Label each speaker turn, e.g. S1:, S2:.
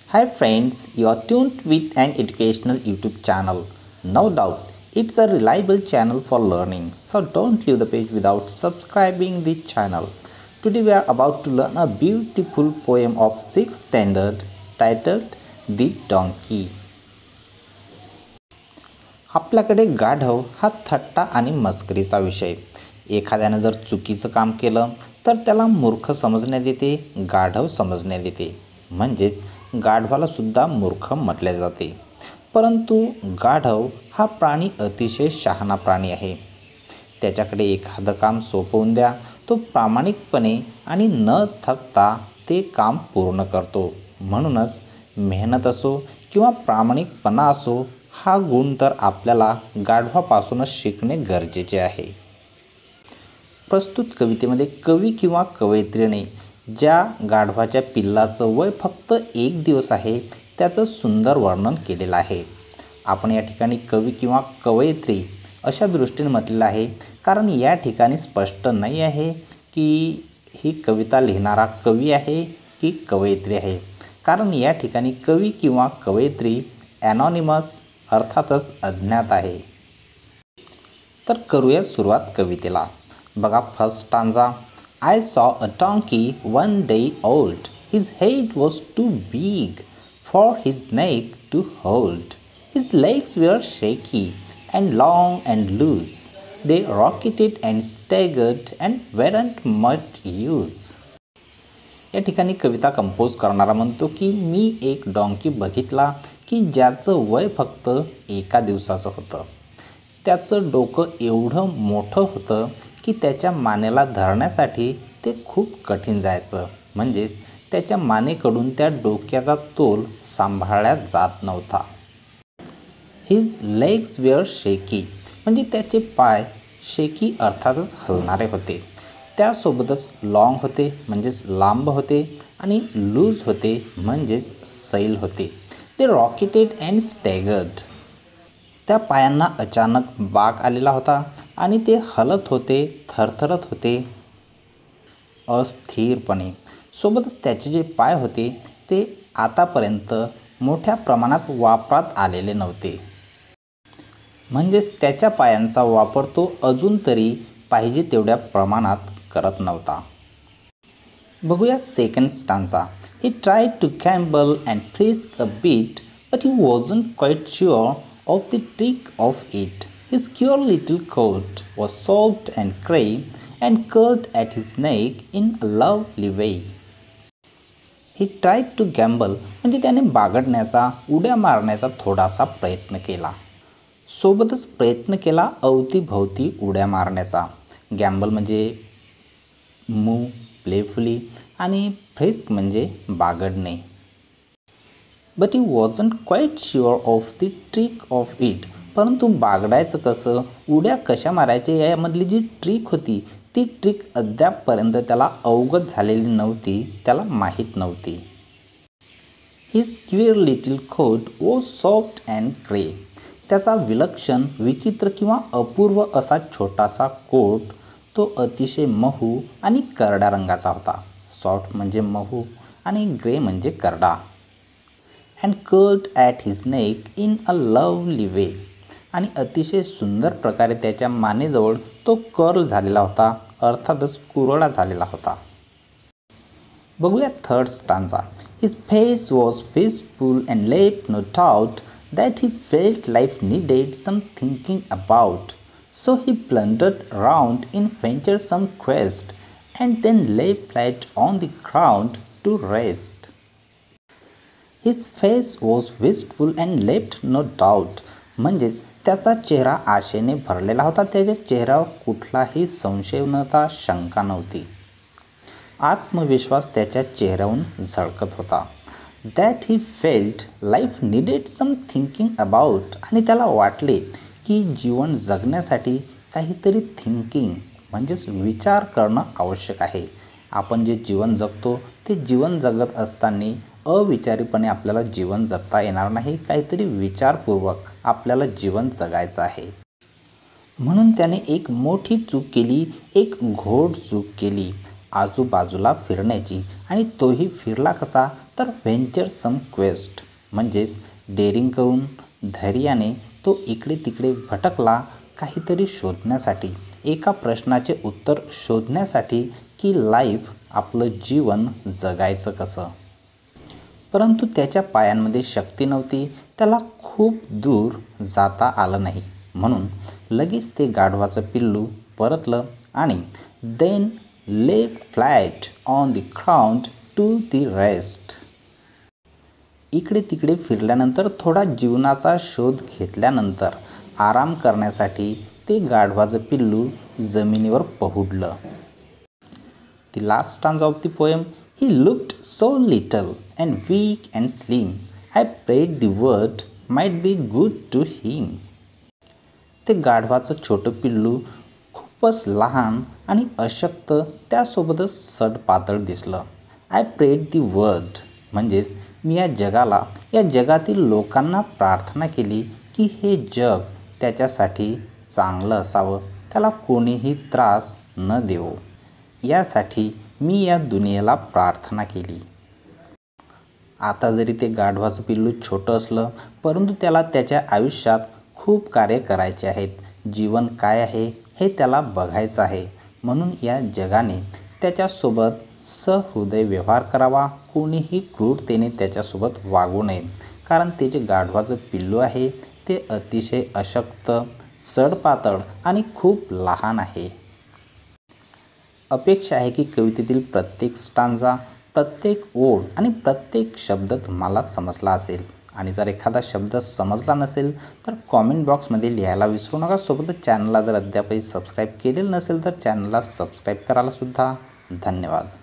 S1: Hi friends, you are tuned with an educational YouTube channel. No doubt, it's a reliable channel for learning. So don't leave the page without subscribing the channel. Today we are about to learn a beautiful poem of 6th standard titled The Donkey. आपल्याकडे गाढव हा थट्टा आणि मस्करीचा विषय. एखाद्याने जर चुकीचं काम केलं तर त्याला मूर्ख समजण्यात येते, गाढव समजण्यात येते. म्हणजेच गाढवाला सुद्धा मूर्ख म्हटले जाते. परंतु गाढव हा प्राणी अतिशय शहाणा प्राणी आहे. त्याच्याकडे एखादं काम सोपवून द्या, तो प्रामाणिकपणे आणि न थकता ते काम पूर्ण करतो. म्हणूनच मेहनत असो किंवा प्रामाणिकपणा असो, हा गुण तर आपल्याला गाढवापासूनच शिकणे गरजेचे आहे. प्रस्तुत कवितेमध्ये कवी किंवा कवयित्रीने ज्या गाढवाच्या पिल्लाचं वय फक्त 1 दिवस आहे त्याचं सुंदर वर्णन केलेलं आहे. आपण या ठिकाणी कवी किंवा कवयित्री अशा दृष्टीने म्हटलेलं आहे, कारण या ठिकाणी स्पष्ट नाही आहे की ही कविता लिहिणारा कवी आहे की कवयित्री आहे. कारण या ठिकाणी कवी किंवा कवयित्री ॲनॉनिमस अर्थातच अज्ञात आहे. तर करूया सुरुवात कवितेला. बघा first stanza. I saw a donkey one day old. His head was too big for his neck to hold. His legs were shaky and long and loose. They rocketed and staggered and weren't much use. या ठिकाणी कविता compose करणारा म्हणतो की मी एक डॉन्की बघितला की ज्याचं वय फक्त 1 दिवसाचं होतं. त्याचं डोकं एवढं मोठं होतं की त्याच्या मानेला धरण्यासाठी ते खूप कठीण जायचं. म्हणजेच त्याच्या मानेकडून त्या डोक्याचा तोल सांभाळला जात नव्हता. हिज लेग्स वेअर शेकी म्हणजे त्याचे पाय शेकी अर्थातच हलणारे होते. त्यासोबतच लॉंग होते म्हणजेच लांब होते आणि लूज होते म्हणजेच सैल होते. ते रॉकेटेड अँड स्टॅगर्ड. त्या पायांना अचानक बाक आलेला होता आणि ते हलत होते, थरथरत होते अस्थिरपणे. सोबतच त्याचे जे पाय होते ते आतापर्यंत मोठ्या प्रमाणात वापरात आलेले नव्हते. म्हणजेच त्याच्या पायांचा वापर तो अजून तरी पाहिजे तेवढ्या प्रमाणात करत नव्हता. बघूया second stanza. He tried to gamble and frisk a bit but he wasn't quite sure of the trick of it. His queer little coat was soft and grey and curled at his neck in a lovely way. He tried to gamble म्हणजे त्याने बागडण्याचा, उड्या मारण्याचा थोडासा प्रयत्न केला. सोबतच प्रयत्न केला अवतीभवती उड्या मारण्याचा. गॅम्बल म्हणजे मूव प्लेफुली आणि फ्रिस्क म्हणजे बागडणे. But he wasn't quite sure of the trick of it. परंतु बागडायचं कसं, उड्या कशा मारायच्या यामधली जी ट्रिक होती ती ट्रिक अद्यापपर्यंत त्याला अवगत झालेली नव्हती, त्याला माहीत नव्हती. His queer little coat was soft and grey. त्याचा विलक्षण, विचित्र किंवा अपूर्व असा छोटासा कोट तो अतिशय महू आणि करड्या रंगाचा होता. सॉफ्ट म्हणजे महू आणि ग्रे म्हणजे करडा. And curled at his neck in a lovely way. आणि अतिशय सुंदर प्रकारे त्याच्या मानेजवळ तो कर्ल झालेला होता, अर्थातच कुरळा झालेला होता. बघूया third stanza. His face was faceful and left no doubt that he felt life needed some thinking about. So he blundered round in venturesome quest and then lay flat on the ground to rest. His face was wistful and left no doubt. म्हणजेच त्याचा चेहरा आशेने भरलेला होता. त्याच्या चेहऱ्यावर कुठलाही संशय नव्हता, शंका नव्हती. आत्मविश्वास त्याच्या चेहऱ्याहून झळकत होता. That he felt life needed some thinking about. आणि त्याला वाटले की जीवन जगण्यासाठी काहीतरी थिंकिंग म्हणजेच विचार करणं आवश्यक आहे. आपण जे जीवन जगतो ते जीवन जगत असताना अविचारीपणे आपल्याला जीवन जगता येणार नाही. काहीतरी विचारपूर्वक आपल्याला जीवन जगायचं आहे. म्हणून त्याने एक मोठी चूक केली, एक घोड चूक केली. आजूबाजूला फिरण्याची आणि तोही फिरला कसा तर व्हेंचर सम क्वेस्ट म्हणजेच डेअरिंग करून धैर्याने तो इकडे तिकडे भटकला काहीतरी शोधण्यासाठी, एका प्रश्नाचे उत्तर शोधण्यासाठी की लाईफ आपलं जीवन जगायचं कसं. परंतु त्याच्या पायांमध्ये शक्ती नव्हती, त्याला खूप दूर जाता आलं नाही. म्हणून लगेच ते गाढवाचं पिल्लू परतलं आणि then lay flat on the ground to the rest. इकडे तिकडे फिरल्यानंतर थोडा जीवनाचा शोध घेतल्यानंतर आराम करण्यासाठी ते गाढवाचं पिल्लू जमिनीवर पहुडलं. The last stanza of the poem, he looked so little and weak and slim. I prayed the word might be good to him. ते गाढवाचं छोटं पिल्लू खूपच लहान आणि अशक्त, त्यासोबतच सडपातळ दिसलं. आय प्रेड दी वर्ड म्हणजेच मी या जगाला, या जगातील लोकांना प्रार्थना केली की हे जग त्याच्यासाठी चांगलं असावं, त्याला कोणीही त्रास न देवो, यासाठी मी या दुनियेला प्रार्थना केली. आता जरी ते गाढवाचं पिल्लू छोटं असलं, परंतु त्याला त्याच्या आयुष्यात खूप कार्य करायचे आहेत. जीवन काय आहे हे त्याला बघायचं आहे. म्हणून या जगाने त्याच्यासोबत सहृदय व्यवहार करावा, कोणीही क्रूरतेने त्याच्यासोबत वागू नये. कारण ते जे गाढवाचं पिल्लू आहे ते अतिशय अशक्त, सडपातळ आणि खूप लहान आहे. अपेक्षा आहे की कवितेतील प्रत्येक स्टांजा, प्रत्येक ओळ आणि प्रत्येक शब्द तुम्हाला समजला असेल. आणि जर एखादा शब्द समजला नसेल तर कॉमेंट बॉक्समध्ये लिहायला विसरू नका. सोबतच चॅनलला जर अद्यापही सबस्क्राईब केलेलं नसेल तर चॅनलला सबस्क्राईब करायला सुद्धा. धन्यवाद.